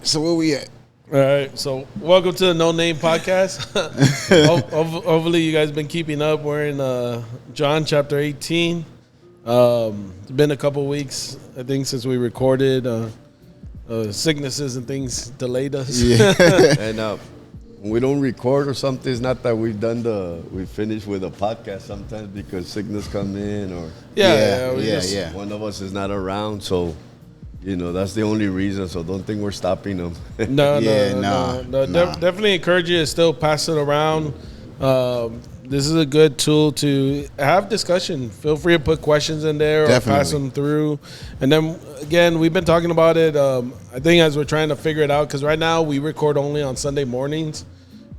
So where we at? All right, so welcome to the No Name Podcast. Hopefully you guys been keeping up. We're in John chapter 18. It's been a couple weeks, I think, since we recorded. Sicknesses and things delayed us. Yeah. And when we don't record or something, it's not that we finished with a podcast sometimes because sickness come in or one of us is not around. So, that's the only reason. So don't think we're stopping them. No. Definitely encourage you to still pass it around. This is a good tool to have discussion. Feel free to put questions in there or pass them through. And then, again, we've been talking about it, I think, as we're trying to figure it out, because right now we record only on Sunday mornings.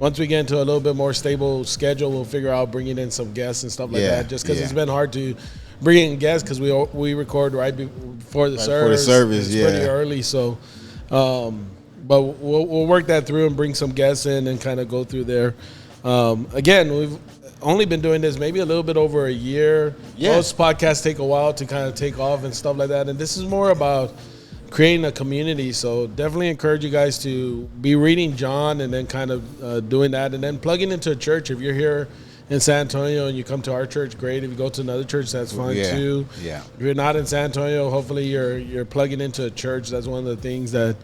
Once we get into a little bit more stable schedule, we'll figure out bringing in some guests and stuff like that, just because it's been hard to bring in guests because we record right before the service. It's pretty early, so but we'll work that through and bring some guests in and kind of go through there. Again, we've only been doing this maybe a little bit over a year. Most podcasts take a while to kind of take off and stuff like that, and this is more about creating a community. So definitely encourage you guys to be reading John and then kind of doing that, and then plugging into a church. If you're here in San Antonio and you come to our church, great. If you go to another church, that's fine too. Yeah. If you're not in San Antonio, hopefully you're plugging into a church. That's one of the things that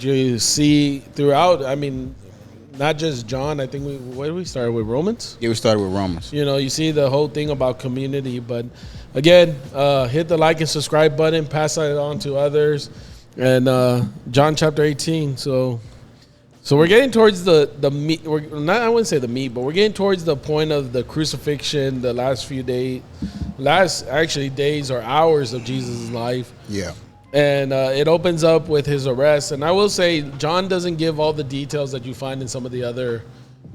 you see throughout. I mean, not just John. I think we started with Romans? Yeah, we started with Romans. You see the whole thing about community. But again, hit the like and subscribe button, pass it on to others. And John chapter 18. So we're getting towards the meat. I wouldn't say the meat, but we're getting towards the point of the crucifixion, the last days or hours of Jesus' life. Yeah. And it opens up with his arrest. And I will say, John doesn't give all the details that you find in some of the other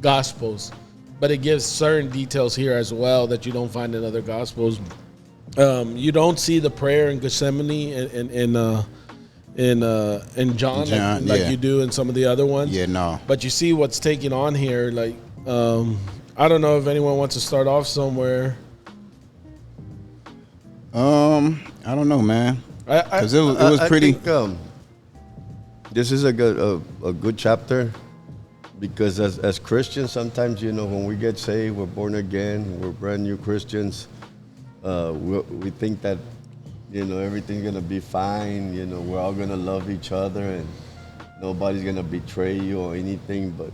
Gospels, but it gives certain details here as well that you don't find in other Gospels. You don't see the prayer in Gethsemane in John like you do in some of the other ones. Yeah, no. But you see what's taking on here. Like, I don't know if anyone wants to start off somewhere. I don't know, man. Because it was pretty. I think, this is a good chapter because as Christians, sometimes when we get saved, we're born again, we're brand new Christians. We think that everything's gonna be fine. We're all gonna love each other and nobody's gonna betray you or anything. But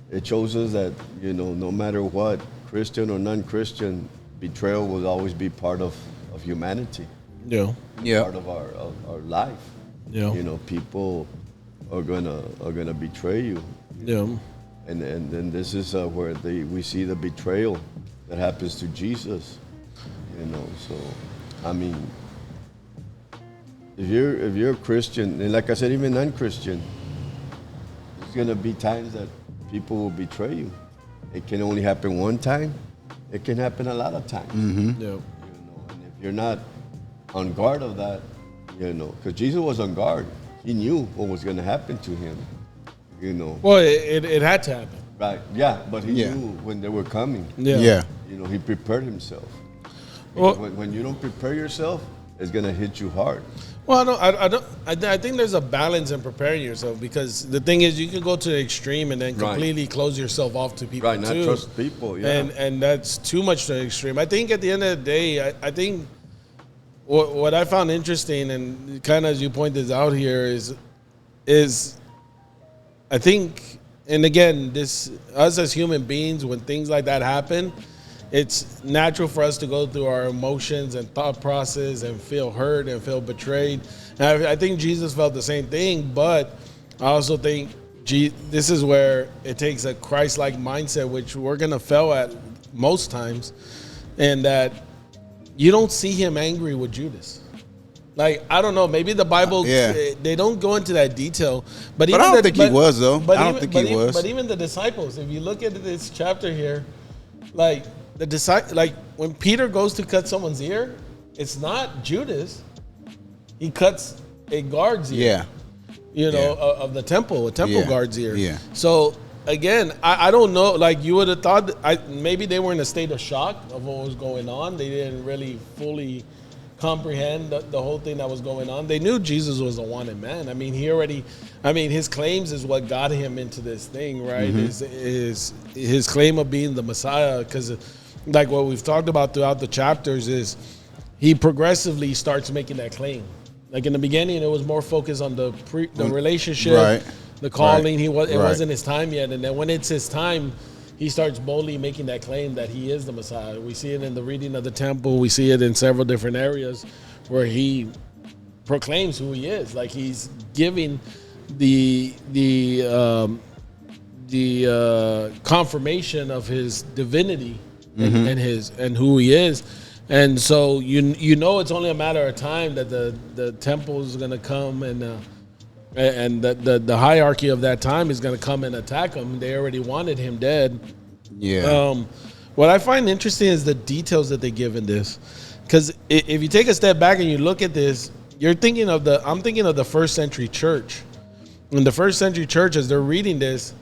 it shows us that no matter what, Christian or non-Christian, betrayal will always be part of humanity. Yeah. Part of our life. Yeah. People are gonna betray you. Yeah. And then this is where we see the betrayal that happens to Jesus. So I mean, if you're a Christian, and like I said, even non-Christian, there's gonna be times that people will betray you. It can only happen one time. It can happen a lot of times. Mm-hmm. Yeah. And if you're not on guard of that, because Jesus was on guard. He knew what was going to happen to him, Well, it had to happen. Right, yeah, but he knew when they were coming. Yeah. He prepared himself. Well, when you don't prepare yourself, it's going to hit you hard. Well, I think there's a balance in preparing yourself, because the thing is, you can go to the extreme and then completely close yourself off to people not trust people, and that's too much to the extreme. I think at the end of the day, I think what I found interesting, and kind of as you pointed out here, is I think, and again, us as human beings, when things like that happen, it's natural for us to go through our emotions and thought process and feel hurt and feel betrayed. And I think Jesus felt the same thing, but I also think this is where it takes a Christ-like mindset, which we're going to fail at most times, and that you don't see him angry with Judas. Like, I don't know, maybe the Bible, they don't go into that detail. But I don't think he was, though. I don't think he was. But even the disciples, if you look at this chapter here, like, when Peter goes to cut someone's ear, it's not Judas. He cuts a guard's ear. Of the temple, a temple guard's ear. Yeah. So again, I don't know. Like, you would have thought maybe they were in a state of shock of what was going on. They didn't really fully comprehend the whole thing that was going on. They knew Jesus was a wanted man. I mean, his claims is what got him into this thing, right? Is his claim of being the Messiah, because like what we've talked about throughout the chapters is he progressively starts making that claim. Like in the beginning, it was more focused on the relationship, right, the calling. It wasn't his time yet, and then when it's his time, he starts boldly making that claim that he is the Messiah. We see it in the reading of the temple. We see it in several different areas where he proclaims who he is. Like he's giving the confirmation of his divinity and who he is. And so you know it's only a matter of time that the temple is going to come and the hierarchy of that time is going to come and attack him. They already wanted him dead. Yeah. What I find interesting is the details that they give in this, because if you take a step back and you look at this, I'm thinking of the first century church. In the first century church, as they're reading this,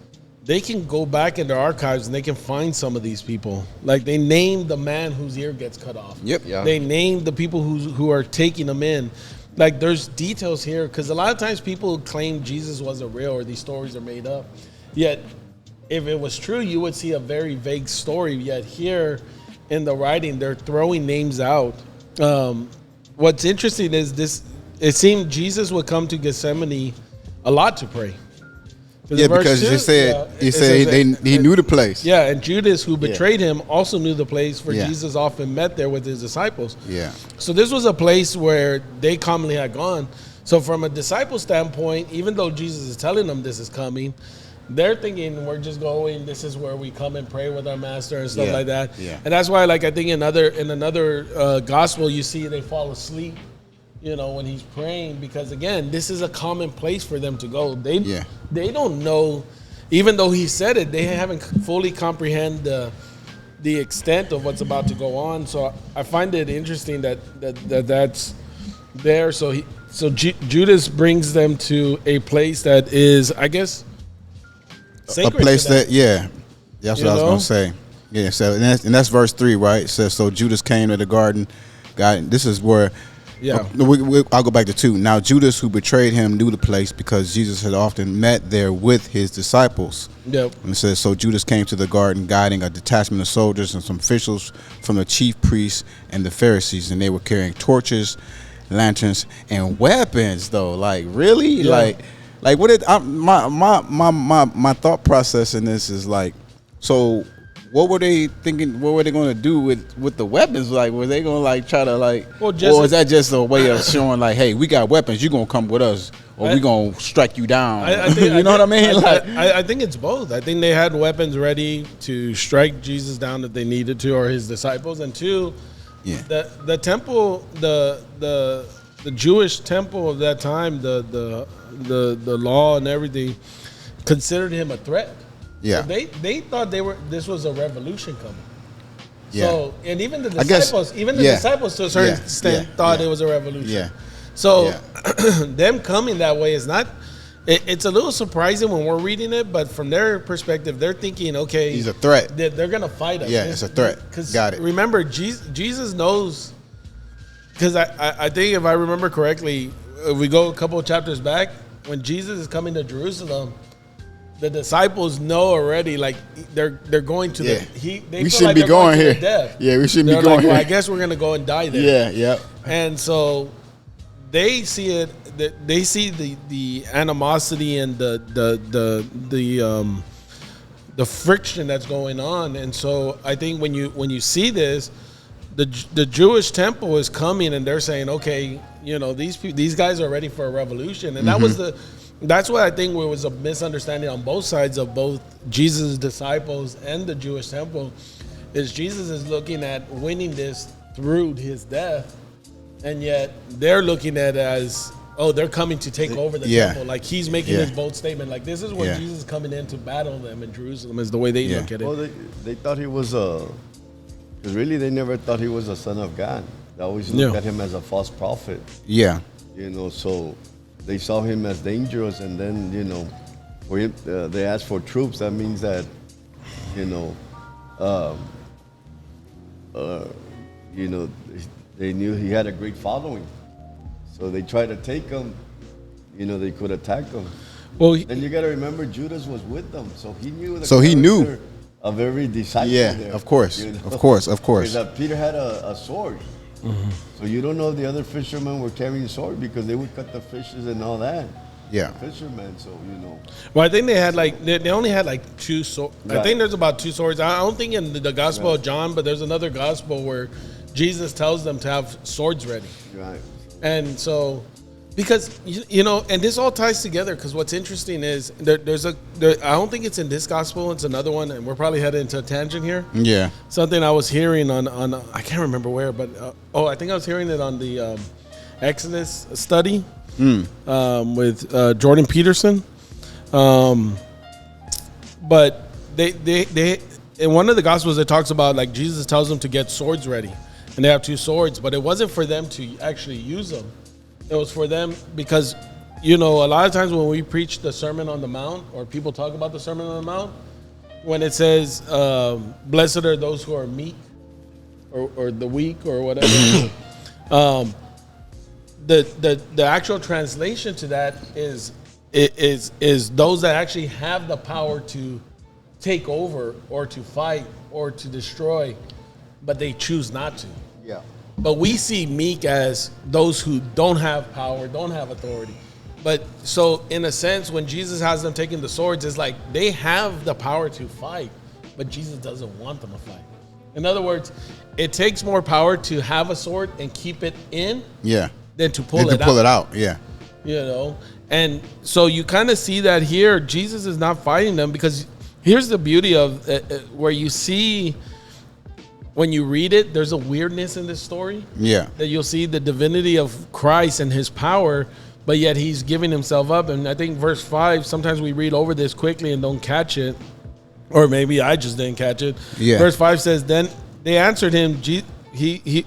they can go back in their archives and they can find some of these people. Like they name the man whose ear gets cut off. Yep. Yeah. They name the people who are taking them in. Like there's details here, because a lot of times people claim Jesus wasn't real or these stories are made up. Yet, if it was true, you would see a very vague story. Yet here in the writing, they're throwing names out. What's interesting is this: it seemed Jesus would come to Gethsemane a lot to pray. Yeah, because he knew the place. Yeah, and Judas, who betrayed him, also knew the place where Jesus often met there with his disciples. Yeah. So this was a place where they commonly had gone. So from a disciple standpoint, even though Jesus is telling them this is coming, they're thinking we're just going, this is where we come and pray with our master and stuff like that. Yeah. And that's why, like, I think in another gospel, you see they fall asleep, when he's praying, because again, this is a common place for them to go. They don't know, even though he said it, they haven't fully comprehend the extent of what's about to go on. So I find it interesting that's there. So Judas brings them to a place that is, I guess, sacred. A place that's what I was gonna say. Yeah, so and that's verse 3, right? It says, so Judas came to the garden. God, this is where. Yeah, I'll go back to 2. Now Judas, who betrayed him, knew the place because Jesus had often met there with his disciples. Yep. And it says, so Judas came to the garden, guiding a detachment of soldiers and some officials from the chief priests and the Pharisees, and they were carrying torches, lanterns, and weapons. Though, like really, like what? My thought process in this is like, so. What were they thinking? What were they going to do with the weapons? Like, were they going to try to or is that just a way of showing like, hey, we got weapons, you going to come with us, or we going to strike you down? I think, you know what I mean? I think it's both. I think they had weapons ready to strike Jesus down if they needed to, or his disciples. And 2, the temple, the Jewish temple of that time, the law and everything considered him a threat. Yeah, so they thought this was a revolution coming. Yeah. So, and even the disciples, disciples to a certain extent thought it was a revolution. Yeah. So them coming that way is not. It's a little surprising when we're reading it, but from their perspective, they're thinking, okay, he's a threat. They're gonna fight us. Yeah, it's a threat. Got it. Remember, Jesus knows. Because I think if I remember correctly, if we go a couple of chapters back, when Jesus is coming to Jerusalem, the disciples know already, like they're going to we shouldn't be going here. Yeah, we shouldn't be going here. Well, I guess we're gonna go and die there. Yeah. And so they see it. They see the animosity and the friction that's going on. And so I think when you see this, the Jewish temple is coming, and they're saying, okay, these guys are ready for a revolution, and that's what I think was a misunderstanding on both sides of both Jesus' disciples and the Jewish temple, is Jesus is looking at winning this through his death, and yet they're looking at it as, they're coming to take over the temple. Like he's making this bold statement, like this is where Jesus is coming in to battle them in Jerusalem, is the way they look at it. Well, they thought he was because really they never thought he was a son of God. They always looked at him as a false prophet. Yeah. So they saw him as dangerous, and then, for him, they asked for troops. That means that, they knew he had a great following. So they tried to take him. They could attack him. Well, then you got to remember Judas was with them, so he knew. So he knew of every disciple. Yeah, there, of course. Because Peter had a sword. Mm-hmm. So you don't know if the other fishermen were carrying swords because they would cut the fishes and all that. Yeah, fishermen. So Well, I think they had they only had like 2 swords. Right. I think there's about 2 swords. I don't think in the Gospel of John, but there's another Gospel where Jesus tells them to have swords ready. Right. And so, because and this all ties together. Because what's interesting is I don't think it's in this Gospel. It's another one, and we're probably headed into a tangent here. Yeah. Something I was hearing on I can't remember where, but I think I was hearing it on the Exodus study. With Jordan Peterson, but they in one of the Gospels it talks about like Jesus tells them to get swords ready, and they have 2 swords, but it wasn't for them to actually use them. It was for them because a lot of times when we preach the Sermon on the Mount or people talk about the Sermon on the Mount, when it says blessed are those who are meek or the weak or whatever. The actual translation to that is those that actually have the power to take over or to fight or to destroy, but they choose not to. Yeah. But we see meek as those who don't have power, don't have authority. But so in a sense, when Jesus has them taking the swords, it's like they have the power to fight, but Jesus doesn't want them to fight. In other words, it takes more power to have a sword and keep it in. Yeah. Than to pull it out. Yeah. And so you kind of see that here. Jesus is not fighting them because here's the beauty of where you see when you read it, there's a weirdness in this story. Yeah. That you'll see the divinity of Christ and his power, but yet he's giving himself up. And I think verse 5, sometimes we read over this quickly and don't catch it. Or maybe I just didn't catch it. Yeah. Verse 5 says, then they answered him, he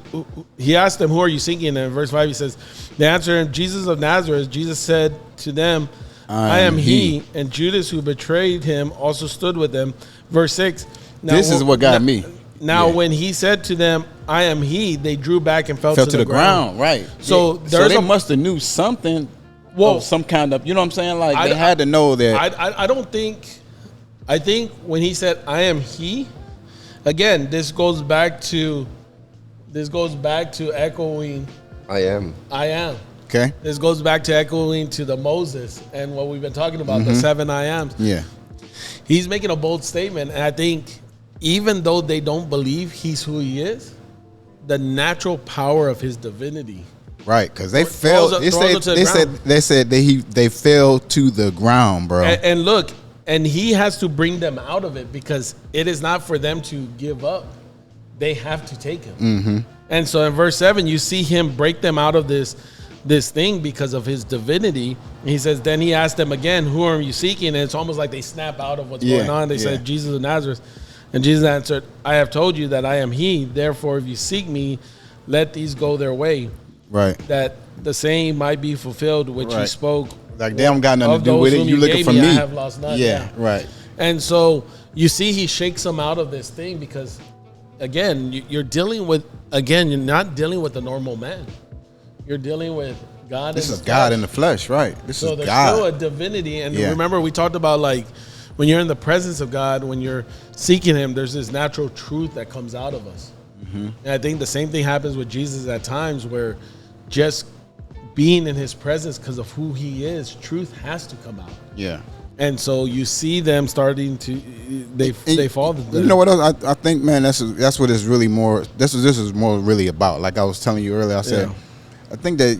asked them, who are you seeking? And in verse 5 he says, they answered him, Jesus of Nazareth. Jesus said to them, I am he. And Judas, who betrayed him, also stood with them. Verse 6. Now, this is what got me. Now, when he said to them, I am he, they drew back and fell to the ground. Right. So they must have knew something. Well, some kind of, you know what I'm saying? Like they had to know that. I think when he said, I am he, again, this goes back to echoing. I am. Okay. This goes back to echoing to the Moses and what we've been talking about, the 7 I ams. Yeah. He's making a bold statement, and I think even though they don't believe he's who he is, the natural power of his divinity. Right, because they fell. They said they fell to the ground, bro. And look, and he has to bring them out of it because it is not for them to give up. They have to take him. Mm-hmm. And so in verse 7, you see him break them out of this thing because of his divinity. And he says, then he asked them again, who are you seeking? And it's almost like they snap out of what's going on. They said, Jesus of Nazareth. And Jesus answered, I have told you that I am he. Therefore, if you seek me, let these go their way. Right. That the saying might be fulfilled, which he spoke. Like they don't got nothing to do with it. You looking for me. I have lost none. Yeah, right. And so you see he shakes them out of this thing because, again, you're dealing with, you're not dealing with the normal man. You're dealing with God. This is God in the flesh, right? So there's still a divinity. And remember, we talked about like when you're in the presence of God, when you're seeking him, there's this natural truth that comes out of us. Mm-hmm. And I think the same thing happens with Jesus at times where just being in his presence because of who he is, truth has to come out. Yeah. And so you see them starting to, they fall. You know what else? I think, man, that's what it's really more, this is more really about. Like I was telling you earlier, I said, I think that,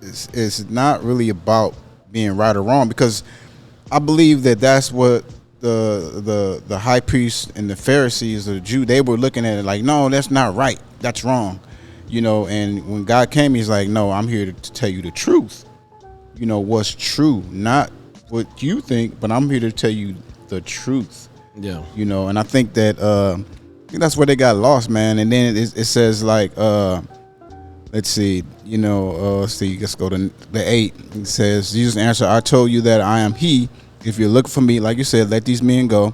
it's not really about being right or wrong because I believe that that's what the high priest and the Pharisees, the Jew, they were looking at it like, no, that's not right. That's wrong. And when God came, he's like, no, I'm here to tell you the truth. What's true, not what you think, but I'm here to tell you the truth. Yeah. And I think that that's where they got lost, man. And then it says like, let's see, let's go to the 8. It says, Jesus answered, I told you that I am he. If you look for me, like you said, let these men go.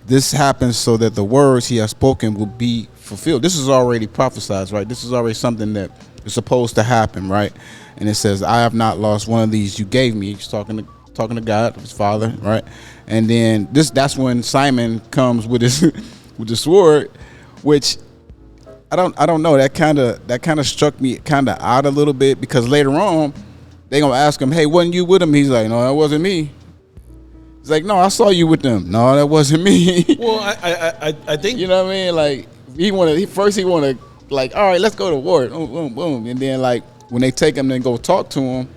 This happens so that the words he has spoken will be fulfilled. This is already prophesied, right? This is already something that is supposed to happen, right? And it says, I have not lost one of these you gave me. He's talking to God, his father, right? And then that's when Simon comes with his with the sword, which I don't know. That kind of struck me kind of odd a little bit, because later on they gonna ask him, hey, wasn't you with him? He's like, no, that wasn't me. He's like, no, I saw you with them. No, that wasn't me. Well, I think, you know what I mean? Like he wanna like, all right, let's go to war. Boom, boom, boom. And then like when they take him and go talk to him,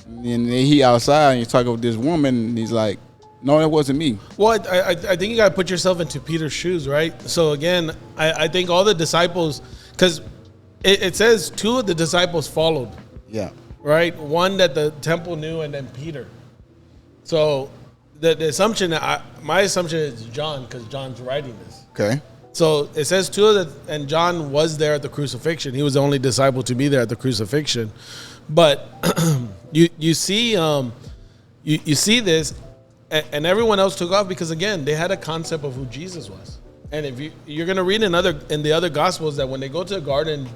and then he outside and you talk with this woman, and he's like, no, that wasn't me. Well, I think you got to put yourself into Peter's shoes, right? So again, I think all the disciples, because it says 2 of the disciples followed. Yeah. Right? One that the temple knew, and then Peter. So the assumption, my assumption is John, because John's writing this. Okay. So it says 2 of the, and John was there at the crucifixion. He was the only disciple to be there at the crucifixion. But you see this. And everyone else took off because, again, they had a concept of who Jesus was. And if you're going to read in the other Gospels that when they go to the garden,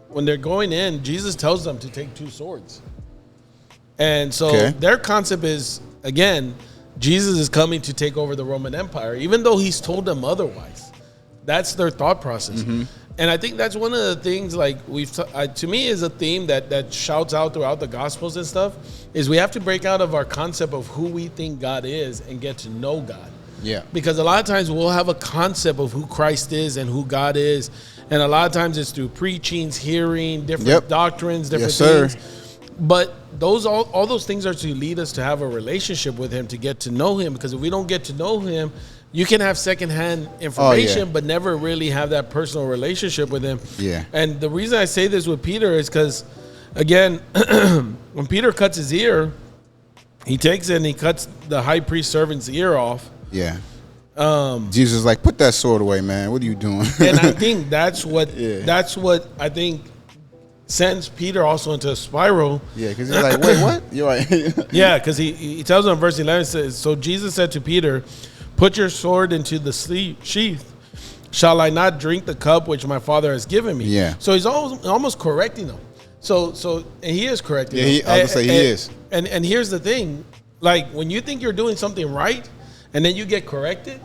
when they're going in, Jesus tells them to take 2 swords. And so their concept is, again, Jesus is coming to take over the Roman Empire, even though he's told them otherwise. That's their thought process. Mm-hmm. And I think that's one of the things, like to me, is a theme that shouts out throughout the Gospels and stuff, is we have to break out of our concept of who we think God is and get to know God. Yeah. Because a lot of times we'll have a concept of who Christ is and who God is, and a lot of times it's through preachings, hearing, different doctrines, different things. But all those things are to lead us to have a relationship with him, to get to know him. Because if we don't get to know him, you can have secondhand information, but never really have that personal relationship with him. Yeah. And the reason I say this with Peter is because, again, when Peter cuts his ear, he takes it and he cuts the high priest servant's ear off. Yeah. Jesus is like, put that sword away, man. What are you doing? And I think that's what I think sends Peter also into a spiral. Yeah, because he's like, wait, what? You're right. Yeah, because he tells him in verse 11, says, so Jesus said to Peter, put your sword into the sheath. Shall I not drink the cup which my Father has given me? Yeah. So he's almost correcting him. So and he is correcting him. I would say he is. And here's the thing. Like, when you think you're doing something right and then you get corrected,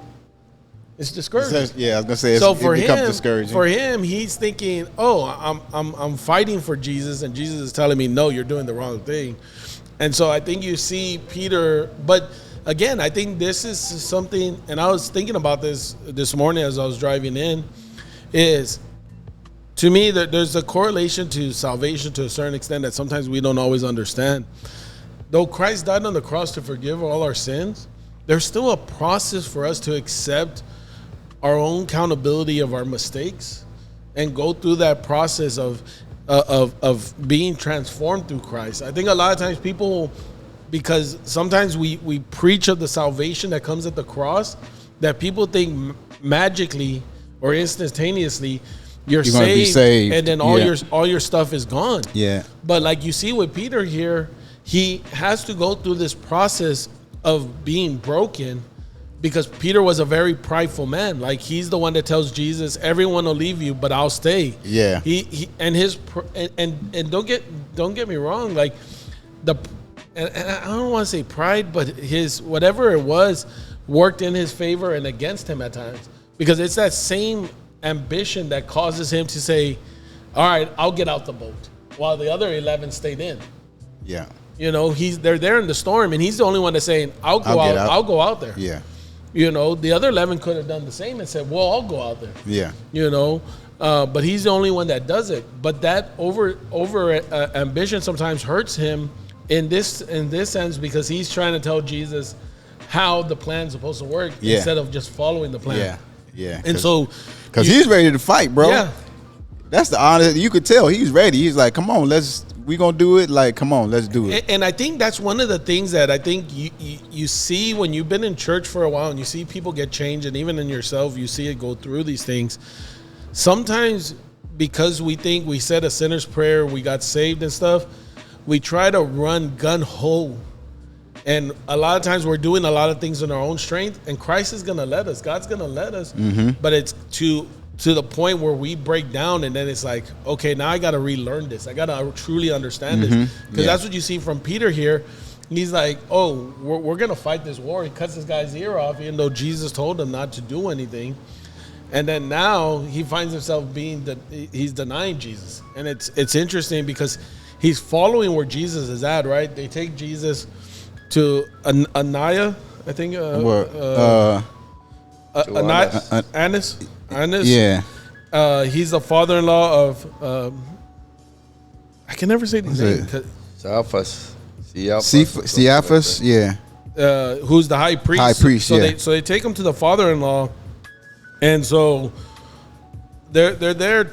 it's discouraging. I was going to say, it becomes discouraging. For him, he's thinking, oh, I'm fighting for Jesus, and Jesus is telling me, no, you're doing the wrong thing. And so I think you see Peter, but again, I think this is something, and I was thinking about this morning as I was driving in, is, to me, that there's a correlation to salvation to a certain extent that sometimes we don't always understand. Though Christ died on the cross to forgive all our sins, there's still a process for us to accept our own accountability of our mistakes and go through that process of being transformed through Christ. I think a lot of times people, because sometimes we preach of the salvation that comes at the cross, that people think magically or instantaneously you're saved, and then all your stuff is gone. Yeah. But like you see with Peter here, he has to go through this process of being broken, because Peter was a very prideful man. Like, he's the one that tells Jesus, everyone will leave you, but I'll stay. Yeah. He don't get me wrong, like and I don't want to say pride, but his whatever it was worked in his favor and against him at times, because it's that same ambition that causes him to say, all right, I'll get out the boat, while the other 11 stayed in. Yeah. You know, they're there in the storm, and he's the only one that's saying, I'll go out there. Yeah. You know, the other 11 could have done the same and said, well, I'll go out there. Yeah. You know, but he's the only one that does it. But that over ambition sometimes hurts him in this sense, because he's trying to tell Jesus how the plan's supposed to work instead of just following the plan. Yeah. Yeah. And so, because he's ready to fight, bro. Yeah. That's the honest. You could tell he's ready. He's like, come on, we gonna do it. Like, come on, let's do it. And I think that's one of the things that I think you see when you've been in church for a while, and you see people get changed, and even in yourself, you see it go through these things. Sometimes, because we think we said a sinner's prayer, we got saved and stuff, we try to run gun ho. And a lot of times we're doing a lot of things in our own strength, and Christ is going to let us. God's going to let us. Mm-hmm. But it's to to the point where we break down, and then it's like, okay, now I got to relearn this. I got to truly understand this, because that's what you see from Peter here. He's like, oh, we're going to fight this war. He cuts this guy's ear off, even though Jesus told him not to do anything. And then now he finds himself he's denying Jesus. And it's interesting because he's following where Jesus is at, right? They take Jesus to Ananias, I think. Annas. Yeah. He's the father-in-law of, I can never say his name. Cephas, yeah. Who's the high priest. High priest, So they take him to the father-in-law, and so they're there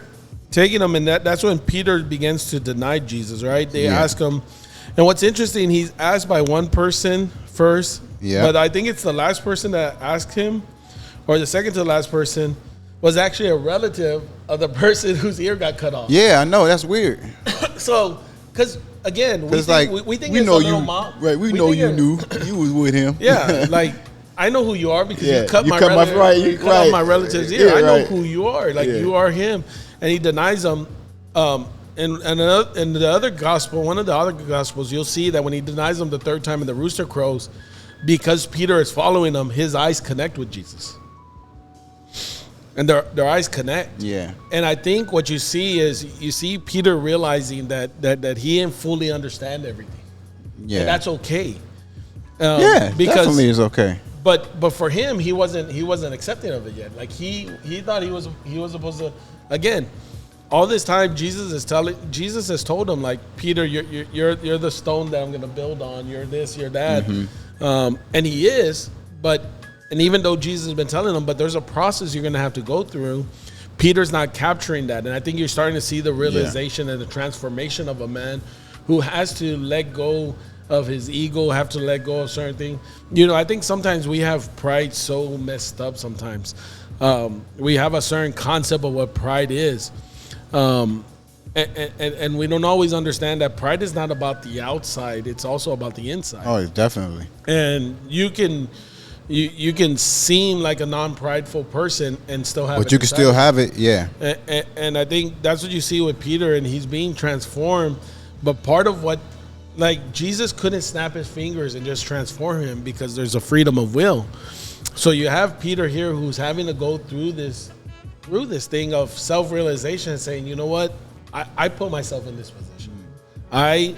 taking him, and that's when Peter begins to deny Jesus, right? They ask him, and what's interesting, he's asked by one person first, but I think it's the last person that asked him, or the second to the last person, was actually a relative of the person whose ear got cut off. Yeah, I know, that's weird. So, because again, we think we it's know a little you, mom. right? We know you knew you was with him. Yeah, like I know who you are because you cut you my cut off my relative's ear. Yeah, I know right. who you are. Like you are him, and he denies him. In the other gospel, one of the other gospels, you'll see that when he denies him the third time and the rooster crows, because Peter is following him, his eyes connect with Jesus. And their eyes connect. Yeah. And I think what you see is Peter realizing that he didn't fully understand everything. Yeah. And that's okay. Because definitely is okay. But for him, he wasn't accepting of it yet. Like he thought he was supposed to. Again, all this time Jesus has told him, like, Peter, you're the stone that I'm going to build on. You're this, you're that. And he is, and even though Jesus has been telling him, but there's a process you're going to have to go through. Peter's not capturing that. And I think you're starting to see the realization and the transformation of a man who has to let go of his ego, have to let go of certain things. I think sometimes we have pride so messed up sometimes. We have a certain concept of what pride is. And we don't always understand that pride is not about the outside. It's also about the inside. Oh, definitely. And you can seem like a non-prideful person and still have it. But you can still have it, yeah. And I think that's what you see with Peter, and he's being transformed. But part of what, like, Jesus couldn't snap his fingers and just transform him because there's a freedom of will. So you have Peter here who's having to go through this thing of self-realization and saying, you know what? I put myself in this position. I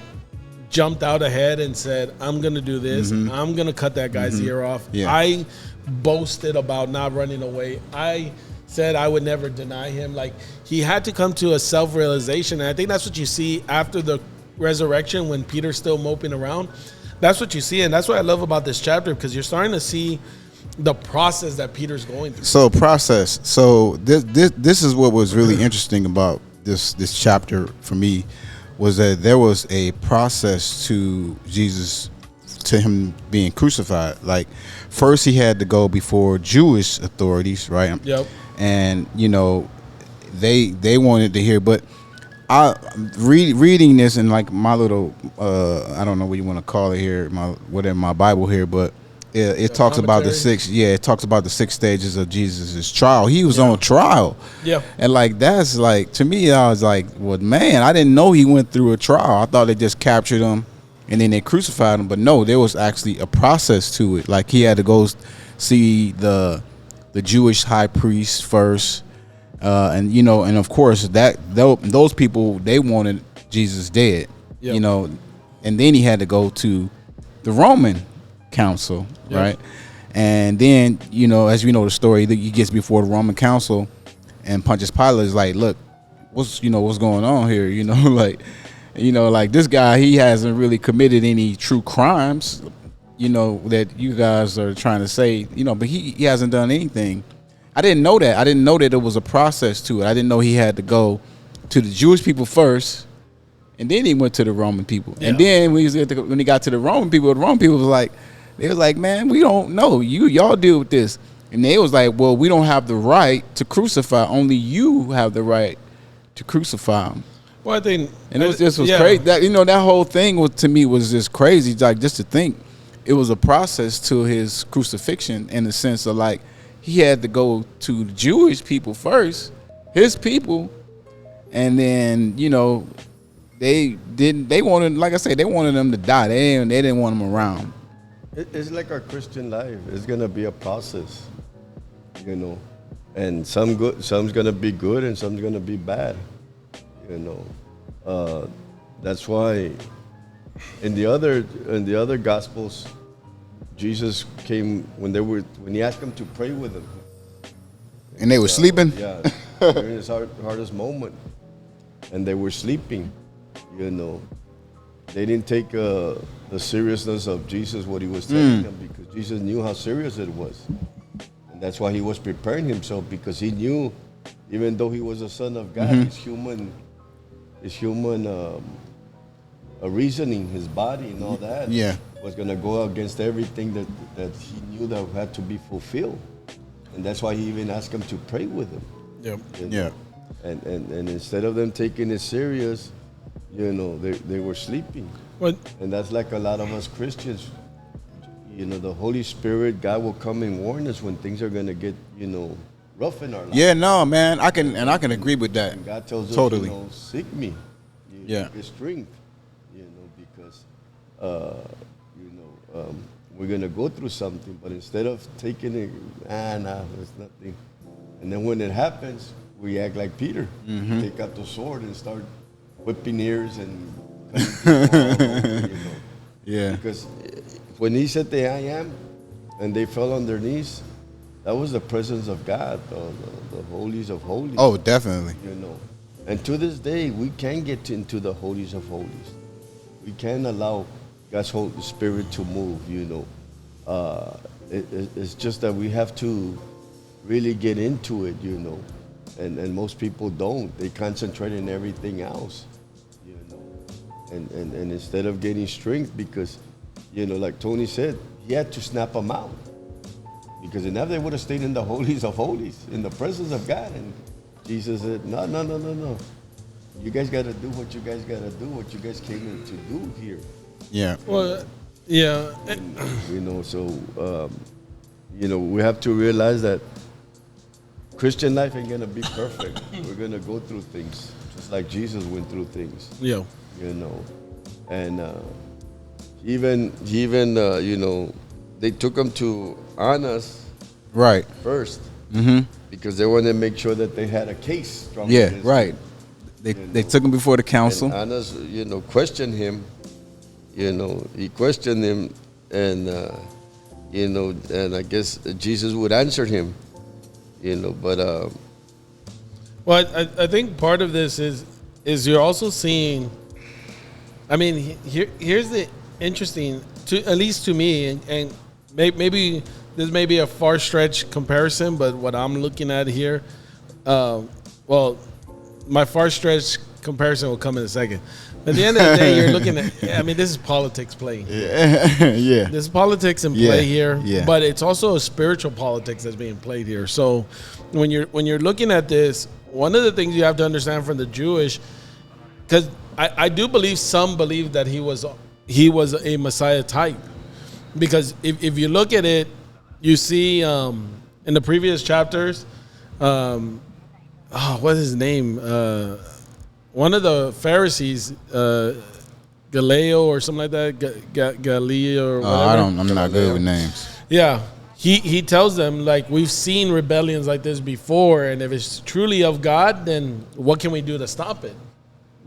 jumped out ahead and said, I'm going to do this. I'm going to cut that guy's ear off. Yeah. I boasted about not running away. I said I would never deny him. Like, he had to come to a self-realization. And I think that's what you see after the resurrection when Peter's still moping around. That's what you see. And that's what I love about this chapter, because you're starting to see the process that Peter's going through. So this is what was really interesting about this chapter for me, was that there was a process to Jesus, to him being crucified. Like, first he had to go before Jewish authorities, right? Yep. And they wanted to hear, but I reading this in like my little I don't know what you want to call it here, my Bible here, but it talks about the six stages of Jesus' trial. He was on trial. Yeah. And like, that's like, to me, I was like, well, man, I didn't know he went through a trial. I thought they just captured him and then they crucified him. But no, there was actually a process to it. Like, he had to go see the Jewish high priest first. And of course those people, they wanted Jesus dead, and then he had to go to the Roman council, right? And then, as we know the story, he gets before the Roman council, and Pontius Pilate is like, look, what's going on here? Like this guy, he hasn't really committed any true crimes, that you guys are trying to say, but he hasn't done anything. I didn't know that. I didn't know that there was a process to it. I didn't know he had to go to the Jewish people first, and then he went to the Roman people. Yeah. And then when he got to the Roman people was like, man, we don't know. Y'all deal with this. And they was like, well, we don't have the right to crucify. Only you have the right to crucify him. Well, I think, and it was crazy. That whole thing to me was just crazy. Like, just to think, it was a process to his crucifixion, in the sense of, like, he had to go to the Jewish people first, his people, and then they wanted, like I say, they wanted them to die. They didn't want them around. It's like our Christian life. It's gonna be a process, and some's gonna be good, and some's gonna be bad, That's why in the other Gospels, Jesus came when he asked them to pray with him, and they were sleeping. Yeah, during his hardest moment, and they were sleeping. They didn't take the seriousness of Jesus, what he was telling them, because Jesus knew how serious it was, and that's why he was preparing himself, because he knew, even though he was a son of God, his human reasoning, his body and all that, was going to go against everything that he knew that had to be fulfilled. And that's why he even asked them to pray with him. Yeah. And instead of them taking it serious, they were sleeping. What? And that's like a lot of us Christians. The Holy Spirit, God will come and warn us when things are going to get, rough in our life. Yeah, no, man, I can agree with that. And God tells us, totally. Seek me. Get strength. Because we're gonna go through something, but instead of taking it, there's nothing. And then when it happens, we act like Peter. Take out the sword and start whipping ears and cutting people off, Yeah. Because when he said the I am, and they fell on their knees, that was the presence of God, the holies of holies. Oh, definitely. And to this day, we can get into the holies of holies. We can allow God's Holy Spirit to move, It's just that we have to really get into it, And most people don't. They concentrate on everything else, And instead of getting strength, because, like Tony said, he had to snap them out. Because if they would have stayed in the holies of holies, in the presence of God. And Jesus said, no. You guys got to do what you guys got to do, what you guys came in to do here. Yeah. Well, yeah. We have to realize that Christian life ain't going to be perfect. We're going to go through things, just like Jesus went through things. Yeah. And even they took him to Annas first. Because they wanted to make sure that they had a case strong. Yeah, right. They took him before the council. And Annas, questioned him. He questioned him, and and I guess Jesus would answer him. But well, I think part of this is you're also seeing. I mean, here's the interesting, at least to me, and maybe this may be a far stretch comparison, but what I'm looking at here, my far stretch comparison will come in a second. At the end of the day, you're looking at, this is politics play. Yeah. There's politics in play here, yeah. But it's also a spiritual politics that's being played here. So when you're looking at this, one of the things you have to understand from the Jewish, because I do believe some believe that he was a Messiah type. Because if you look at it, you see in the previous chapters, what's his name? One of the Pharisees, Galileo or something like that, Galileo or whatever. I'm not good with names. Yeah, he tells them, like, we've seen rebellions like this before, and if it's truly of God, then what can we do to stop it?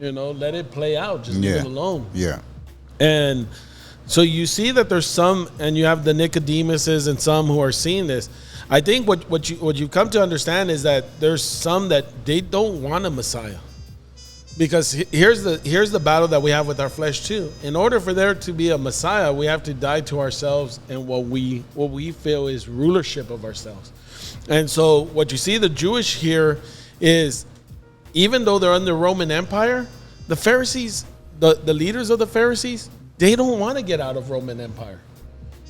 Let it play out. Just leave it alone. Yeah. And so you see that there's some, and you have the Nicodemuses and some who are seeing this. I think what you come to understand is that there's some that they don't want a Messiah. Because here's the battle that we have with our flesh too. In order for there to be a Messiah, we have to die to ourselves and what we feel is rulership of ourselves. And so what you see the Jewish here is, even though they're under Roman Empire, the Pharisees, the leaders of the Pharisees, they don't want to get out of Roman Empire.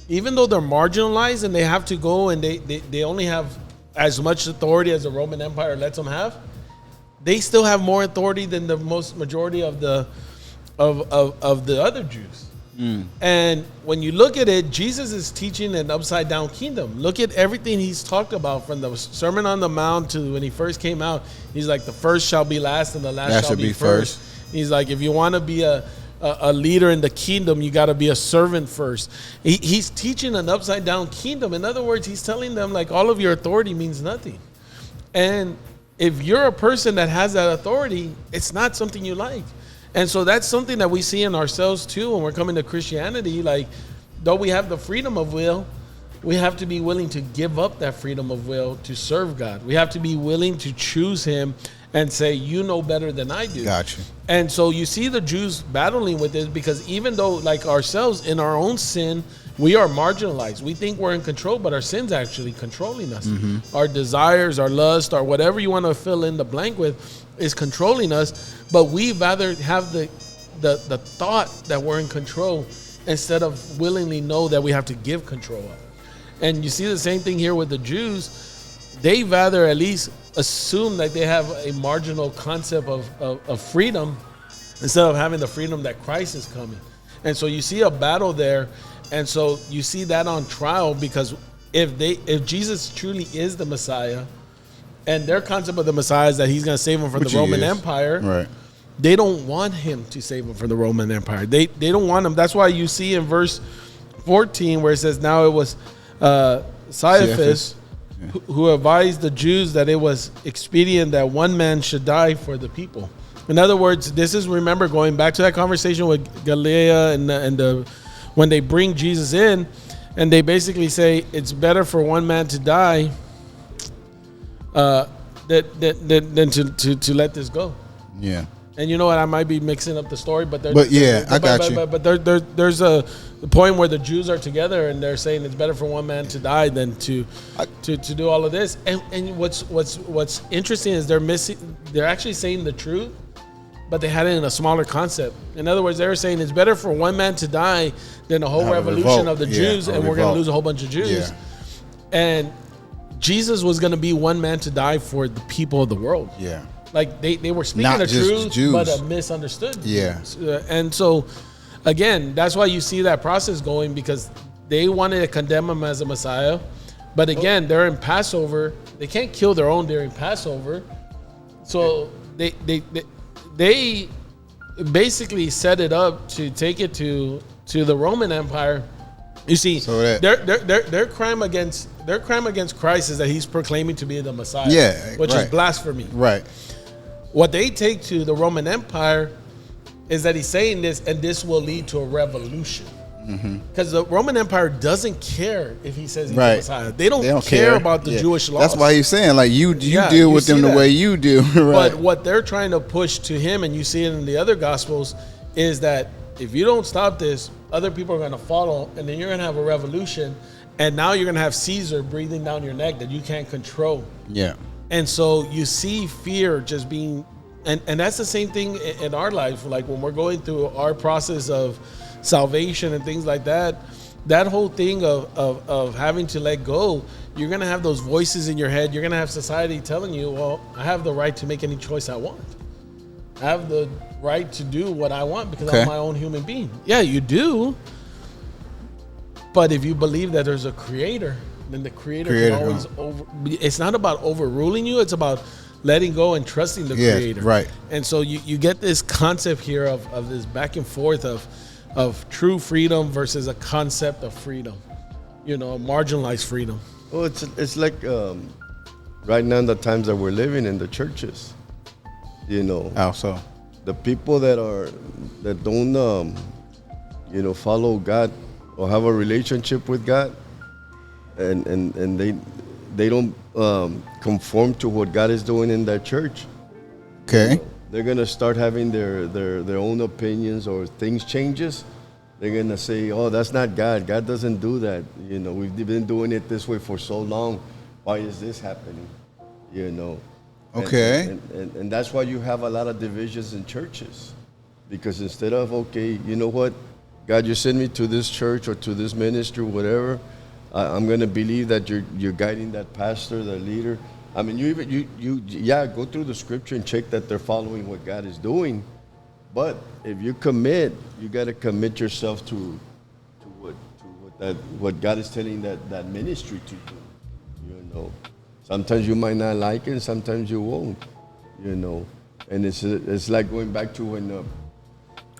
Even though they're marginalized and they have to go and they only have as much authority as the Roman Empire lets them have, they still have more authority than the most majority of the other Jews. And when you look at it, Jesus is teaching an upside down kingdom. Look at everything he's talked about from the Sermon on the Mount to when he first came out. He's like, the first shall be last and the last shall be first. He's like, if you want to be a leader in the kingdom, you got to be a servant first. He's teaching an upside down kingdom. In other words, he's telling them like all of your authority means nothing. And if you're a person that has that authority, it's not something you like. And so that's something that we see in ourselves too when we're coming to Christianity. Like, though we have the freedom of will, we have to be willing to give up that freedom of will to serve God. We have to be willing to choose him and say, you know better than I do. Gotcha. And so you see the Jews battling with this because even though, like ourselves, in our own sin, we are marginalized. We think we're in control, but our sin's actually controlling us. Our desires, our lust, or whatever you want to fill in the blank with is controlling us. But we rather have the thought that we're in control instead of willingly know that we have to give control up. And you see the same thing here with the Jews. They rather at least assume that they have a marginal concept of freedom instead of having the freedom that Christ is coming. And so you see a battle there. And so you see that on trial because if Jesus truly is the Messiah, and their concept of the Messiah is that he's going to save them from the Roman Empire, right? They don't want him to save them from the Roman Empire. They don't want him. That's why you see in verse 14 where it says, now it was Caiaphas who advised the Jews that it was expedient that one man should die for the people. In other words, this is, remember, going back to that conversation with Galilea and when they bring Jesus in, and they basically say it's better for one man to die than to let this go. Yeah. And you know what? I might be mixing up the story, but I got you. But there's a point where the Jews are together and they're saying it's better for one man to die than to do all of this. And what's interesting is they're actually saying the truth, but they had it in a smaller concept. In other words, they were saying it's better for one man to die than a whole revolution of the Jews, and we're going to lose a whole bunch of Jews. Yeah. And Jesus was going to be one man to die for the people of the world. Yeah. Like they were speaking the truth, but misunderstood. Yeah. And so, again, that's why you see that process going, because they wanted to condemn him as a Messiah. But again, they're in Passover. They can't kill their own during Passover. So they basically set it up to take it to the Roman Empire. You see, so their crime against Christ is that he's proclaiming to be the Messiah, which is blasphemy. Right. What they take to the Roman Empire is that he's saying this, and this will lead to a revolution. Because the Roman Empire doesn't care if he says he's the Messiah. They don't care about the Jewish laws. That's why he's saying, like, you deal with them the way you do. Right. But what they're trying to push to him, and you see it in the other Gospels, is that if you don't stop this, other people are going to follow, and then you're going to have a revolution, and now you're going to have Caesar breathing down your neck that you can't control. Yeah. And so you see fear just being, and that's the same thing in our life. Like when we're going through our process of salvation and things like that, that whole thing of having to let go, you're going to have those voices in your head. You're going to have society telling you, well, I have the right to make any choice I want. I have the right to do what I want because I'm my own human being. Yeah, you do. But if you believe that there's a creator, then the creator can always it's not about overruling you. It's about letting go and trusting the creator. Right. And so you get this concept here of this back and forth of true freedom versus a concept of freedom, marginalized freedom. Well, it's like right now in the times that we're living in the churches, How so? The people that don't follow God or have a relationship with God, and they don't conform to what God is doing in that church. Okay. They're gonna start having their own opinions, or things changes. They're gonna say, "Oh, that's not God. God doesn't do that. We've been doing it this way for so long. Why is this happening?" Okay. And that's why you have a lot of divisions in churches, because instead of, okay, you know what, God, you send me to this church or to this ministry, whatever. I'm going to believe that you're guiding that pastor, the leader. I mean, you go through the scripture and check that they're following what God is doing. But if you commit, you got to commit yourself to what God is telling that ministry to do. You know, sometimes you might not like it, sometimes you won't. You know, and it's like going back to when.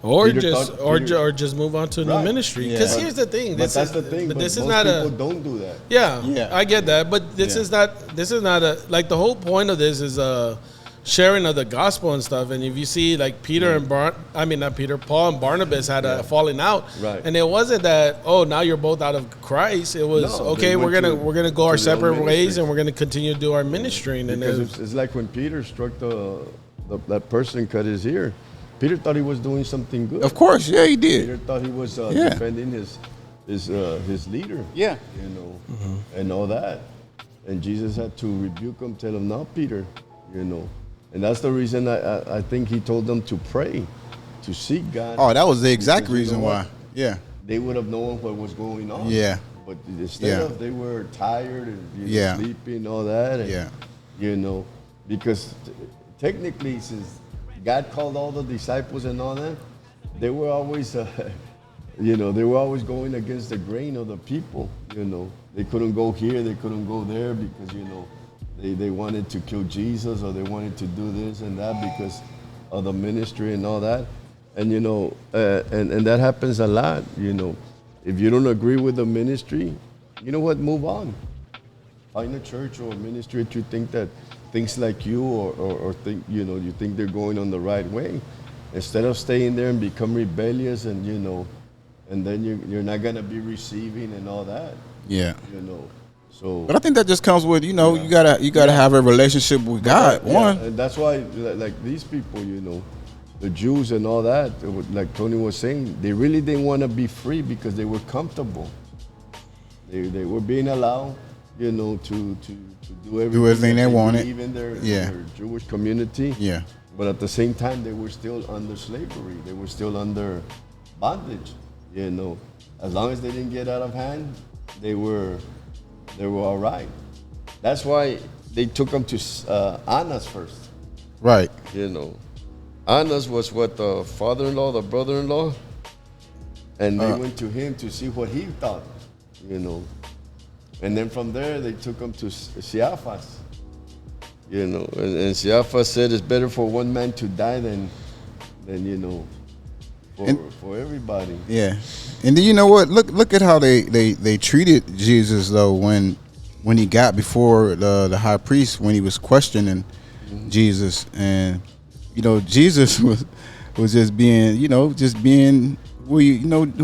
Or just move on to a new ministry. Because here's the thing. That's the thing. But this is not people don't do that. Yeah, I get that. But this is not a, like, the whole point of this is sharing of the gospel and stuff. And if you see, like, Paul and Barnabas had a falling out. Right. And it wasn't that, now you're both out of Christ. It was, we're gonna go our separate ways and we're gonna continue to do our ministry. And because it's like when Peter struck that person, cut his ear. Peter thought he was doing something good. Of course, yeah, he did. Peter thought he was defending his leader. Yeah, you know, and all that. And Jesus had to rebuke him, tell him, "No, Peter," you know. And that's the reason I think he told them to pray, to seek God. Oh, that was the exact reason why. Yeah, they would have known what was going on. Yeah, but instead of they were tired and sleeping, all that. And, you know, because technically, since God called all the disciples and all that, they were always, they were always going against the grain of the people. You know, they couldn't go here, they couldn't go there because, they wanted to kill Jesus or they wanted to do this and that because of the ministry and all that. And, and that happens a lot, If you don't agree with the ministry, you know what, move on. Find a church or a ministry that you think that thinks like you or think, you think they're going on the right way. Instead of staying there and become rebellious and, and then you're not going to be receiving and all that. Yeah. So. But I think that just comes with, you gotta have a relationship with God. One. And that's why, like these people, the Jews and all that, like Tony was saying, they really didn't want to be free because they were comfortable. They were being allowed, to do everything they wanted. Even their Jewish community. Yeah. But at the same time, they were still under slavery. They were still under bondage. As long as they didn't get out of hand, they were all right. That's why they took them to Annas first. Right. Annas was the father-in-law, the brother-in-law, and they went to him to see what he thought. And then from there, they took him to Caiaphas. And Caiaphas said it's better for one man to die than for everybody. Yeah. And then you know what? Look at how they treated Jesus though when he got before the high priest, when he was questioning Jesus, and Jesus was just being who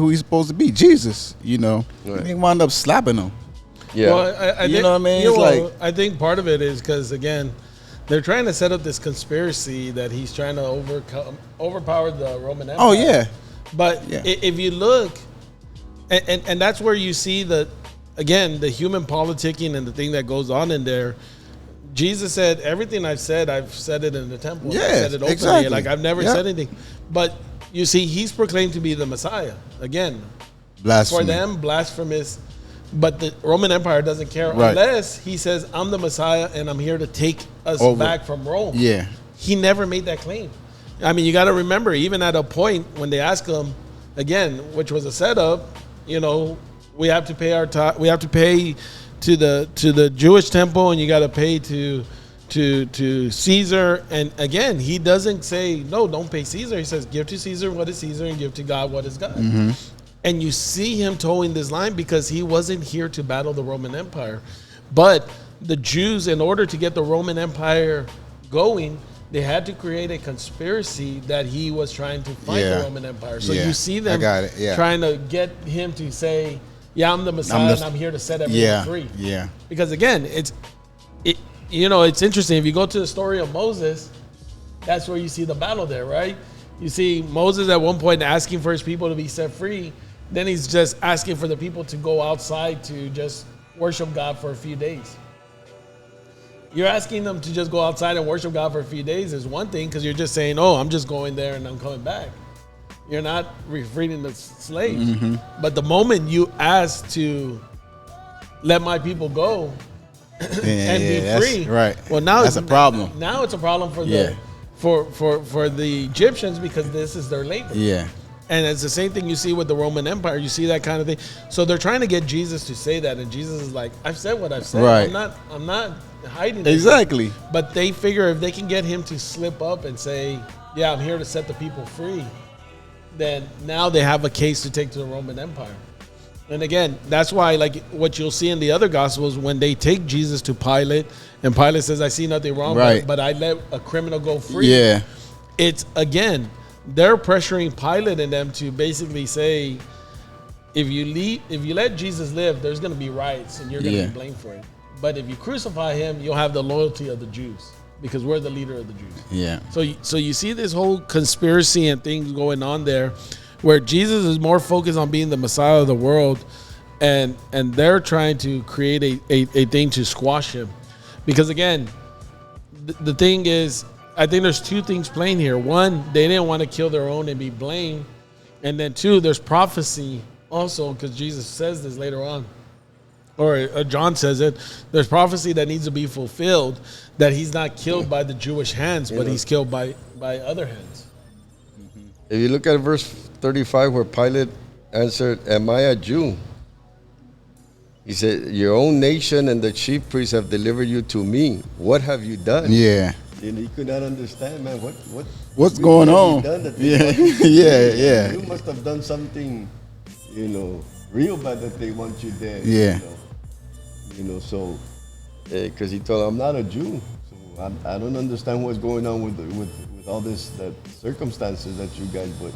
he's supposed to be, Jesus. Right. And they wound up slapping him. Yeah. Well, I think, know what I mean? I think part of it is because, again, they're trying to set up this conspiracy that he's trying to overpower the Roman Empire. Oh, yeah. But if you look, and that's where you see the human politicking and the thing that goes on in there. Jesus said, everything I've said it in the temple. Yeah, I've said it openly. exactly. Like, I've never said anything. But you see, he's proclaimed to be the Messiah. Again, blasphemy. For them, blasphemous. But the Roman Empire doesn't care unless he says, I'm the Messiah and I'm here to take us back from Rome. Yeah. He never made that claim. I mean, you got to remember, even at a point when they ask him, again, which was a setup, we have to pay we have to pay to the Jewish temple, and you got to pay to Caesar. And again, he doesn't say, no, don't pay Caesar. He says, give to Caesar what is Caesar and give to God what is God. Mm-hmm. And you see him towing this line because he wasn't here to battle the Roman Empire. But the Jews, in order to get the Roman Empire going, they had to create a conspiracy that he was trying to fight the Roman Empire. So you see them trying to get him to say, I'm the Messiah and I'm here to set everyone free. Yeah. Because again, it's interesting. If you go to the story of Moses, that's where you see the battle there, right? You see Moses at one point asking for his people to be set free. Then he's just asking for the people to go outside to just worship God for a few days. You're asking them to just go outside and worship God for a few days is one thing, because you're just saying, I'm just going there and I'm coming back. You're not freeing the slaves. Mm-hmm. But the moment you ask to let my people go and be free, right? Well, now that's a problem. Now it's a problem for for the Egyptians because this is their labor. Yeah. And it's the same thing you see with the Roman Empire. You see that kind of thing. So they're trying to get Jesus to say that, and Jesus is like, "I've said what I've said. Right. I'm not hiding Exactly. anything." But they figure if they can get him to slip up and say, "Yeah, I'm here to set the people free," then now they have a case to take to the Roman Empire. And again, that's why, like what you'll see in the other Gospels, when they take Jesus to Pilate, and Pilate says, "I see nothing wrong, right. but I let a criminal go free." Yeah. It's again. They're pressuring Pilate and them to basically say, if you let Jesus live, there's going to be riots and you're going to be blamed for it. But if you crucify him, you'll have the loyalty of the Jews because we're the leader of the Jews. Yeah. So you see this whole conspiracy and things going on there, where Jesus is more focused on being the Messiah of the world, and they're trying to create a thing to squash him, because again, the thing is. I think there's two things playing here. One, they didn't want to kill their own and be blamed. And then two, there's prophecy also, because Jesus says this later on. Or John says it. There's prophecy that needs to be fulfilled, that he's not killed by the Jewish hands, but he's killed by other hands. If you look at verse 35 where Pilate answered, "Am I a Jew?" He said, "Your own nation and the chief priests have delivered you to me. What have you done?" Yeah. And he could not understand, man, what's going on? Yeah. Yeah. You must have done something, real bad that they want you dead. Yeah. So, because he told him, "I'm not a Jew, so I don't understand what's going on with all this circumstances that you guys." But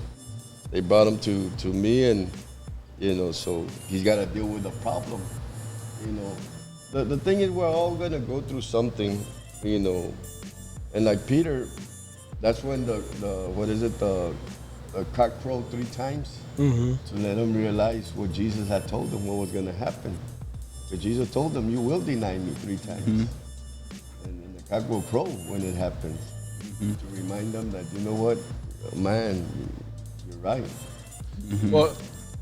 they brought him to me, and so he's got to deal with the problem. The thing is, we're all gonna go through something, And like Peter, that's when the cock crowed 3 times to let him realize what Jesus had told him, what was going to happen. Because Jesus told him, "You will deny me 3 times." And the cock will crow when it happens to remind them that, you know what, man, you're right. Well,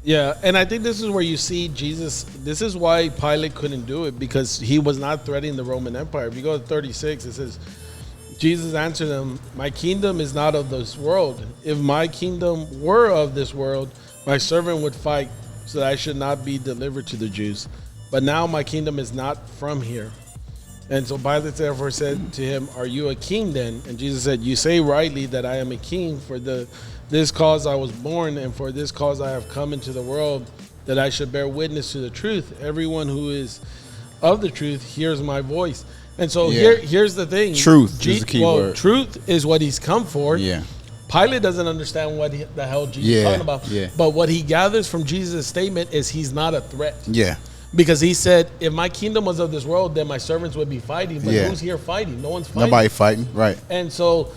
yeah, and I think this is where you see Jesus. This is why Pilate couldn't do it, because he was not threatening the Roman Empire. If you go to 36, it says, Jesus answered them, "My kingdom is not of this world. If my kingdom were of this world, my servant would fight so that I should not be delivered to the Jews. But now my kingdom is not from here." And so Pilate therefore said to him, "Are you a king then?" And Jesus said, "You say rightly that I am a king. For this cause I was born, and for this cause I have come into the world, that I should bear witness to the truth. Everyone who is of the truth hears my voice." And so here's the thing. Truth is the key word. Truth is what he's come for. Yeah. Pilate doesn't understand what the hell Jesus is talking about. Yeah. But what he gathers from Jesus' statement is he's not a threat. Yeah. Because he said, if my kingdom was of this world, then my servants would be fighting. But who's here fighting? No one's fighting. Nobody fighting, right. And so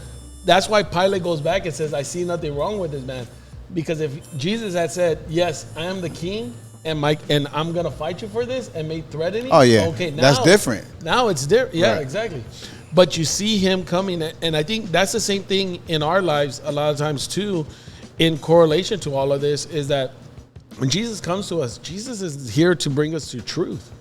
that's why Pilate goes back and says, "I see nothing wrong with this man." Because if Jesus had said, "Yes, I am the king, and I'm gonna fight you for this," and made threatening. Oh yeah. Okay, now that's different. Now it's different. Yeah, right. Exactly. But you see him coming, and I think that's the same thing in our lives a lot of times too, in correlation to all of this, is that when Jesus comes to us, Jesus is here to bring us to truth.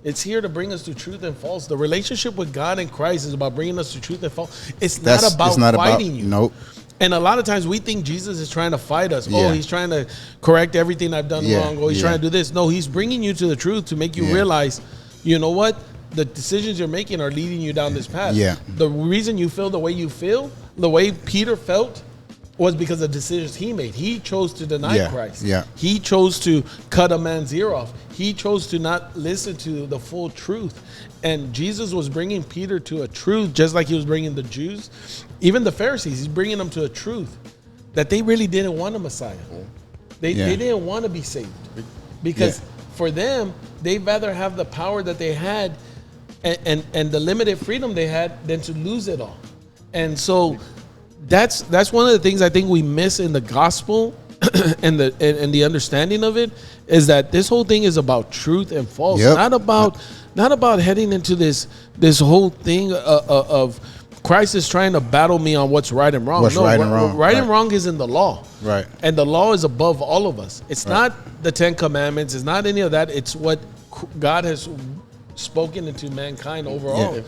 It's here to bring us to truth and false. The relationship with God and Christ is about bringing us to truth and false. It's not about fighting you. Nope. And a lot of times we think Jesus is trying to fight us. Yeah. Oh, he's trying to correct everything I've done wrong. Oh, he's trying to do this. No, he's bringing you to the truth to make you realize, you know what? The decisions you're making are leading you down this path. Yeah. The reason you feel the way you feel, the way Peter felt, was because of decisions he made. He chose to deny Christ. Yeah. He chose to cut a man's ear off. He chose to not listen to the full truth. And Jesus was bringing Peter to a truth, just like he was bringing the Jews, even the Pharisees. He's bringing them to a truth that they really didn't want a Messiah. They didn't want to be saved, because for them, they'd rather have the power that they had and the limited freedom they had than to lose it all. And so that's one of the things I think we miss in the gospel and the understanding of it, is that this whole thing is about truth and false, not about heading into this whole thing of Christ is trying to battle me on what's right and wrong. Right and wrong. Right and wrong is in the law. Right. And the law is above all of us. It's not the 10 Commandments. It's not any of that. It's what God has spoken into mankind overall.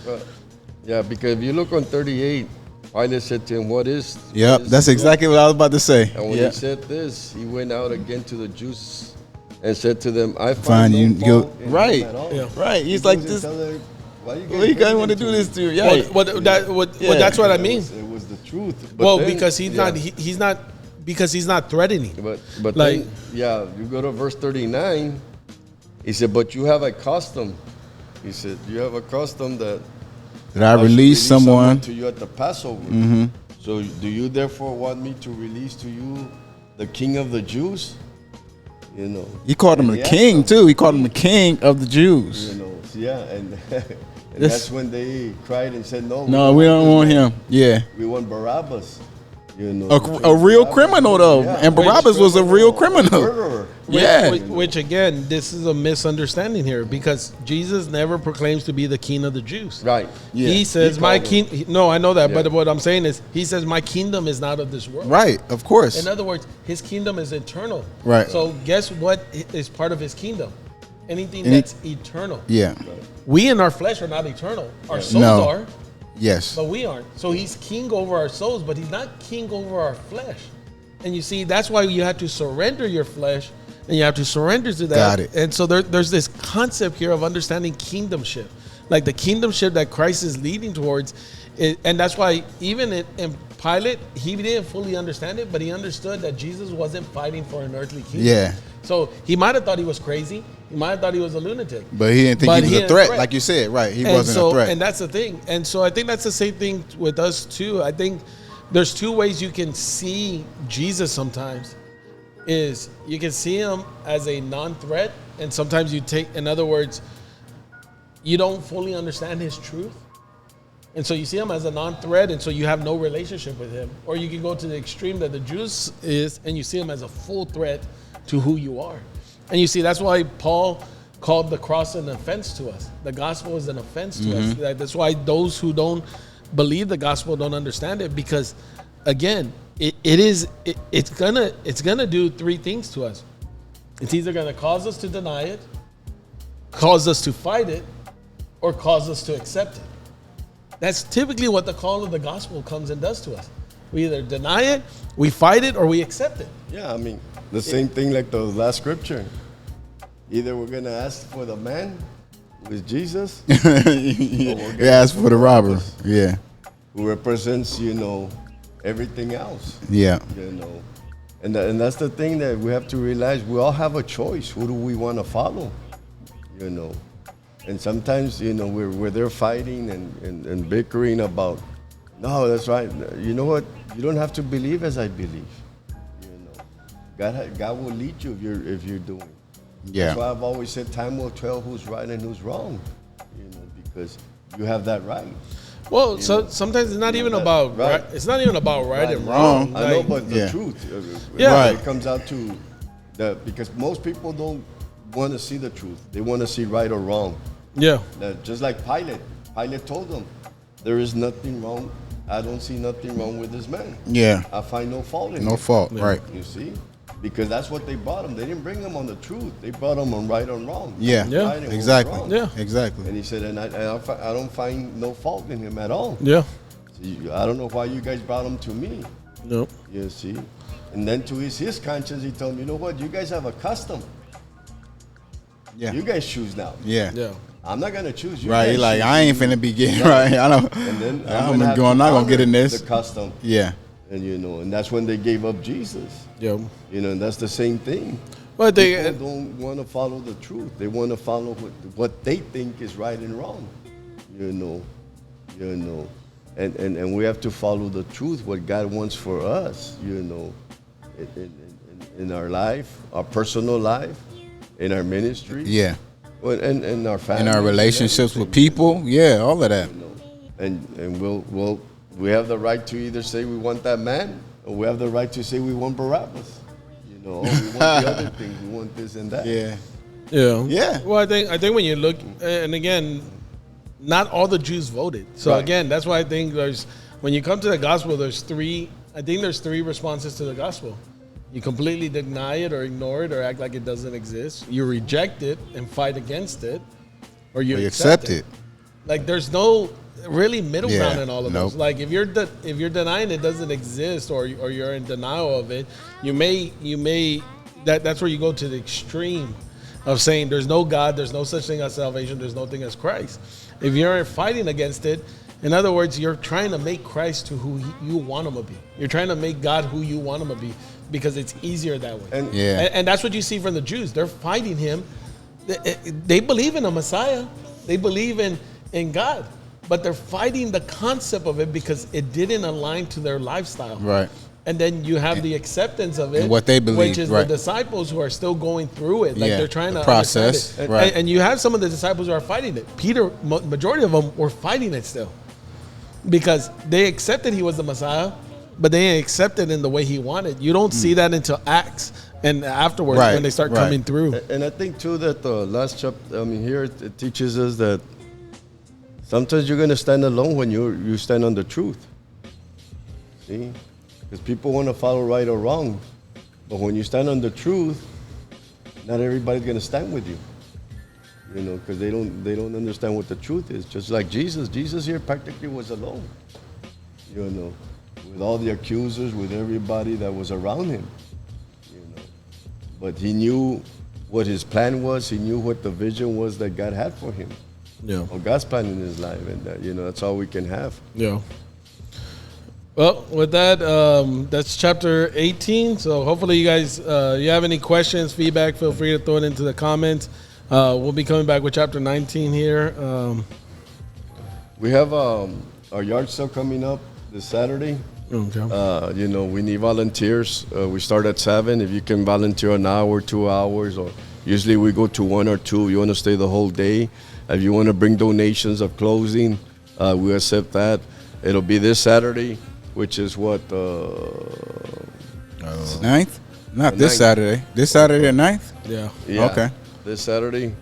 Because if you look on 38, Pilate said to him, what is? Yep, that's exactly what I was about to say. And when he said this, he went out again to the Jews and said to them, I find no you fault in right, him at all. yeah. Right. He's like this. Why you guys want to do this to you? Yeah. That's what I mean. It was the truth. But then, because he's not threatening. But like, then, you go to verse 39. He said, but you have a custom. He said, you have a custom that I release someone to you at the Passover. Mm-hmm. So do you therefore want me to release to you the King of the Jews? You know, he called him the king too. He called him the King of the Jews. You know, and that's when they cried and said, "No, we don't want him. Yeah, we want Barabbas." You know, a real criminal though, and Barabbas was a real criminal. Murderer. Which again, this is a misunderstanding here because Jesus never proclaims to be the King of the Jews. Right. Yeah. He says, "My king." No, I know that, but what I'm saying is, he says, "My kingdom is not of this world." Right. Of course. In other words, his kingdom is eternal. Right. So guess what is part of his kingdom? Anything that's eternal. Yeah. We in our flesh are not eternal. Our souls are. Yes. But we aren't. So he's king over our souls, but he's not king over our flesh. And you see, that's why you have to surrender your flesh and you have to surrender to that. Got it. And so there's this concept here of understanding kingdomship. Like the kingdomship that Christ is leading towards. And that's why even in Pilate, he didn't fully understand it, but he understood that Jesus wasn't fighting for an earthly kingdom. Yeah. So he might have thought he was crazy. He might have thought he was a lunatic. But he didn't think he was a threat, like you said. Right. He wasn't a threat. And that's the thing. And so I think that's the same thing with us too. I think there's two ways you can see Jesus sometimes. Is you can see him as a non-threat, and sometimes you take, in other words, you don't fully understand his truth. And so you see him as a non-threat, and so you have no relationship with him. Or you can go to the extreme that the Jews is, and you see him as a full threat to who you are. And you see, that's why Paul called the cross an offense to us. The gospel is an offense to us. That's why those who don't believe the gospel don't understand it, because again, it's gonna do three things to us. It's either gonna cause us to deny it, cause us to fight it, or cause us to accept it. That's typically what the call of the gospel comes and does to us. We either deny it, we fight it, or we accept it. Yeah, I mean, the same thing like the last scripture. Either we're going to ask for the man, who is Jesus, or we're going to ask for the robber. Yeah. Who represents, everything else. Yeah. And that's the thing that we have to realize. We all have a choice. Who do we want to follow? And sometimes, we're there fighting and bickering about, no, that's right. You know what? You don't have to believe as I believe. God will lead you if you're doing. Yeah. That's why I've always said time will tell who's right and who's wrong. Because you have that right. Well, sometimes it's not even about right. It's not even about right and wrong. I know, but the truth. It comes out to because most people don't want to see the truth. They want to see right or wrong. Yeah. Just like Pilate. Pilate told them, there is nothing wrong. I don't see nothing wrong with this man. Yeah. I find no fault in him. No fault, right. You see? Because that's what they brought him. They didn't bring him on the truth. They brought him on right and wrong. Yeah, right exactly. Yeah, exactly. And he said, and I don't find no fault in him at all. Yeah. So I don't know why you guys brought him to me. Nope. You see? And then to his conscience, he told me, you know what? You guys have a custom. Yeah. You guys choose now. Yeah. Yeah. I'm not gonna choose you. Right. Like I ain't finna be getting right. I don't. And then I'm not gonna get in this. The custom. Yeah. And and that's when they gave up Jesus. Yeah. And that's the same thing. But people don't want to follow the truth. They want to follow what they think is right and wrong. And we have to follow the truth, what God wants for us. In our life, our personal life, in our ministry. Yeah. And in our family. In our relationships with people. Yeah, all of that. And we have the right to either say we want that man, or we have the right to say we want Barabbas. We want the other things. We want this and that. Yeah. Yeah. Yeah. Well, I think when you look, and again, not all the Jews voted. So again, that's why I think when you come to the gospel, there's three responses to the gospel. You completely deny it or ignore it or act like it doesn't exist. You reject it and fight against it, or you accept it. Like there's no really middle ground in all of those. Like if you're denying it doesn't exist, or you're in denial of it, you may that's where you go to the extreme of saying there's no God, there's no such thing as salvation, there's no thing as Christ. If you're fighting against it, in other words, you're trying to make Christ to who you want him to be. You're trying to make God who you want him to be because it's easier that way. And that's what you see from the Jews. They're fighting him. They believe in a Messiah. They believe in God. But they're fighting the concept of it because it didn't align to their lifestyle. Right. And then you have the acceptance of it, and what they believe, which is the disciples who are still going through it. Like they're trying to process. It. Right. And you have some of the disciples who are fighting it. Peter, majority of them were fighting it still. Because they accepted he was the Messiah, but they didn't accept it in the way he wanted. You don't see that until Acts and afterwards when they start coming through. And I think, too, that the last chapter, here it teaches us that sometimes you're going to stand alone when you stand on the truth. See? Because people want to follow right or wrong. But when you stand on the truth, not everybody's going to stand with you. You know, because they don't understand what the truth is. Just like Jesus here practically was alone. You know, with all the accusers, with everybody that was around him. You know, but he knew what his plan was. He knew what the vision was that God had for him. Yeah. Or God's plan in his life, and that's all we can have. Yeah. Well, with that, that's chapter 18. So hopefully you guys, you have any questions, feedback, feel free to throw it into the comments. We'll be coming back with chapter 19 here. We have our yard sale coming up this Saturday. Okay. We need volunteers. We start at 7. If you can volunteer an hour, 2 hours, or usually we go to 1 or 2. You want to stay the whole day. If you want to bring donations of clothing, we accept that. It'll be this Saturday, which is what? 9th? Not this 9th. Saturday. This Saturday the 9th? Yeah. Okay. This Saturday.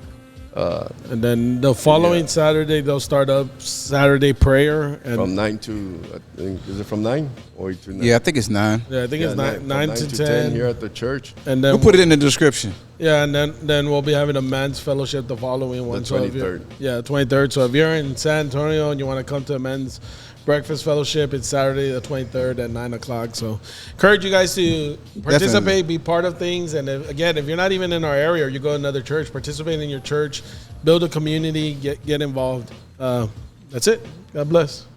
And then the following Saturday, they'll start up Saturday prayer. And from 9 to, I think, is it from 9 or to 9? Yeah, I think it's 9. Yeah, I think it's 9 to 10 here at the church. And then we'll put it in the description. Yeah, and then we'll be having a men's fellowship the following one. The 23rd. 23rd. So if you're in San Antonio and you want to come to a men's breakfast fellowship, it's Saturday the 23rd at 9 o'clock. So encourage you guys to participate, be part of things. And if you're not even in our area or you go to another church, participate in your church, build a community, get involved. That's it. God bless.